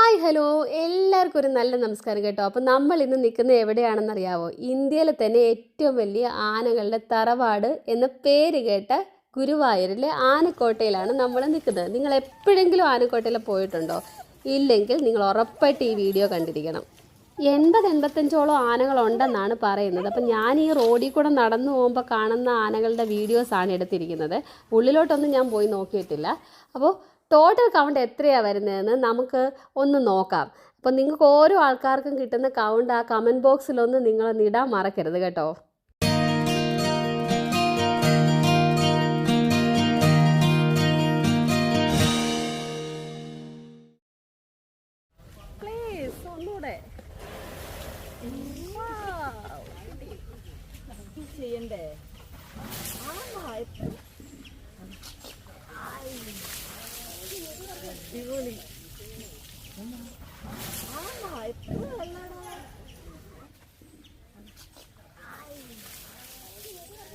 Hi hello എല്ലാവർക്കും ഒരു നല്ല നമസ്കാരം കേട്ടോ. അപ്പോൾ നമ്മൾ ഇന്ന് നിൽക്കുന്നത് എവിടെയാണെന്നറിയാവോ? ഇന്ത്യയിലെ തന്നെ ഏറ്റവും വലിയ ആനകളുടെ തറവാട് എന്ന പേര് കേട്ട ഗുരുവായൂരിലെ ആനക്കോട്ടയിലാണ് നമ്മൾ നിൽക്കുന്നത്. നിങ്ങൾ എപ്പോഴെങ്കിലും ആനക്കോട്ടയിൽ പോയിട്ടുണ്ടോ? ഇല്ലെങ്കിൽ നിങ്ങൾ ഉറപ്പായിട്ട് ഈ വീഡിയോ കണ്ടിരിക്കണം. 80-85ഓളം ആനകളുണ്ടെന്നാണ് പറയുന്നത്. അപ്പം ഞാൻ ഈ റോഡിൽ കൂടെ നടന്നു പോകുമ്പോൾ കാണുന്ന ആനകളുടെ വീഡിയോസാണ് എടുത്തിരിക്കുന്നത്. ഉള്ളിലോട്ടൊന്നും ഞാൻ പോയി നോക്കിയിട്ടില്ല. അപ്പോൾ ടോട്ടൽ കൗണ്ട് എത്രയാണ് വരുന്നതെന്ന് നമുക്ക് ഒന്ന് നോക്കാം. അപ്പോൾ നിങ്ങൾക്ക് ഓരോ ആൾക്കാർക്കും കിട്ടുന്ന കൗണ്ട് ആ കമൻറ്റ് ബോക്സിലൊന്ന് നിങ്ങൾ ഇടാൻ മറക്കരുത് കേട്ടോ. പ്ലീസ് ഒന്നുകൂടെ ചെയ്യണ്ടേ? അടിപൊളി. എത്ര വെള്ളാടാ.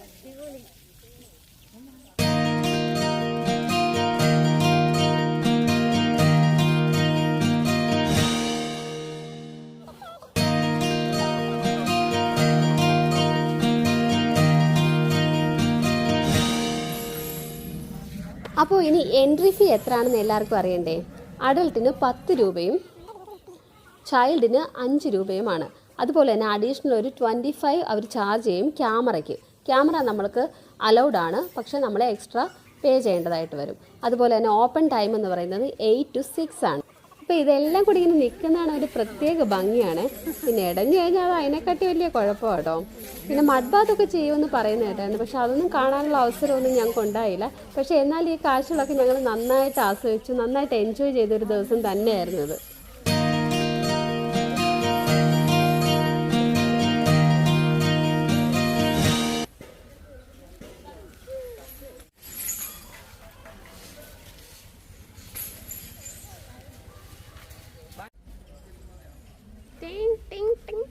അടിപൊളി. അപ്പോൾ ഇനി എൻട്രി ഫീ എത്രയാണെന്ന് എല്ലാവർക്കും അറിയണ്ടേ? അഡൾട്ടിന് 10 രൂപയും ചൈൽഡിന് 5 രൂപയുമാണ്. അതുപോലെ തന്നെ അഡീഷണൽ ഒരു 25 അവർ ചാർജ് ചെയ്യും ക്യാമറയ്ക്ക്. ക്യാമറ നമ്മൾക്ക് അലൗഡാണ്, പക്ഷേ നമ്മൾ എക്സ്ട്രാ പേ ചെയ്യേണ്ടതായിട്ട് വരും. അതുപോലെ തന്നെ ഓപ്പൺ ടൈം എന്ന് പറയുന്നത് 8 to 6 ആണ്. അപ്പോൾ ഇതെല്ലാം കൂടി ഇങ്ങനെ നിൽക്കുന്നതാണ് ഒരു പ്രത്യേക ഭംഗിയാണ്. പിന്നെ ഇടഞ്ഞു കഴിഞ്ഞാൽ അത് അതിനെക്കാട്ടി വലിയ കുഴപ്പം കേട്ടോ. പിന്നെ മഡ്ബാത്തൊക്കെ ചെയ്യുമെന്ന് പറയുന്നത് കേട്ടായിരുന്നു, പക്ഷെ അതൊന്നും കാണാനുള്ള അവസരമൊന്നും ഞങ്ങൾക്ക് ഉണ്ടായില്ല. പക്ഷേ എന്നാൽ ഈ കാഴ്ചകളൊക്കെ ഞങ്ങൾ നന്നായിട്ട് ആസ്വദിച്ചു, നന്നായിട്ട് എൻജോയ് ചെയ്തൊരു ദിവസം തന്നെയായിരുന്നു ഇത്. ടിങ് ടിങ് ടിങ്.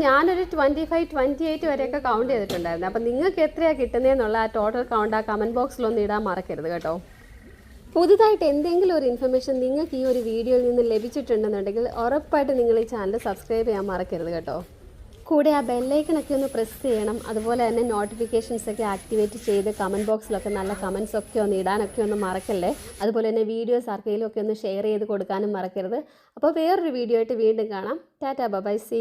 ഞാനൊരു 25-28 വരെയൊക്കെ കൗണ്ട് ചെയ്തിട്ടുണ്ടായിരുന്നു. അപ്പം നിങ്ങൾക്ക് എത്രയാണ് കിട്ടുന്നതെന്നുള്ള ആ ടോട്ടൽ കൗണ്ട് ആ കമൻറ്റ് ബോക്സിലൊന്നും ഇടാൻ മറക്കരുത് കേട്ടോ. പുതുതായിട്ട് എന്തെങ്കിലും ഒരു ഇൻഫർമേഷൻ നിങ്ങൾക്ക് ഈ ഒരു വീഡിയോയിൽ നിന്ന് ലഭിച്ചിട്ടുണ്ടെന്നുണ്ടെങ്കിൽ ഉറപ്പായിട്ട് നിങ്ങൾ ഈ ചാനൽ സബ്സ്ക്രൈബ് ചെയ്യാൻ മറക്കരുത് കേട്ടോ. കൂടെ ആ ബെല്ലൈക്കണൊക്കെ ഒന്ന് പ്രസ് ചെയ്യണം. അതുപോലെ തന്നെ നോട്ടിഫിക്കേഷൻസൊക്കെ ആക്ടിവേറ്റ് ചെയ്ത് കമൻറ്റ് ബോക്സിലൊക്കെ നല്ല കമൻസൊക്കെ ഒന്ന് ഇടാനൊക്കെ ഒന്ന് മറക്കല്ലേ. അതുപോലെ തന്നെ വീഡിയോസ് ആർക്കെങ്കിലും ഒക്കെ ഒന്ന് ഷെയർ ചെയ്ത് കൊടുക്കാനും മറക്കരുത്. അപ്പോൾ വേറൊരു വീഡിയോ ആയിട്ട് വീണ്ടും കാണാം. Tata bye see.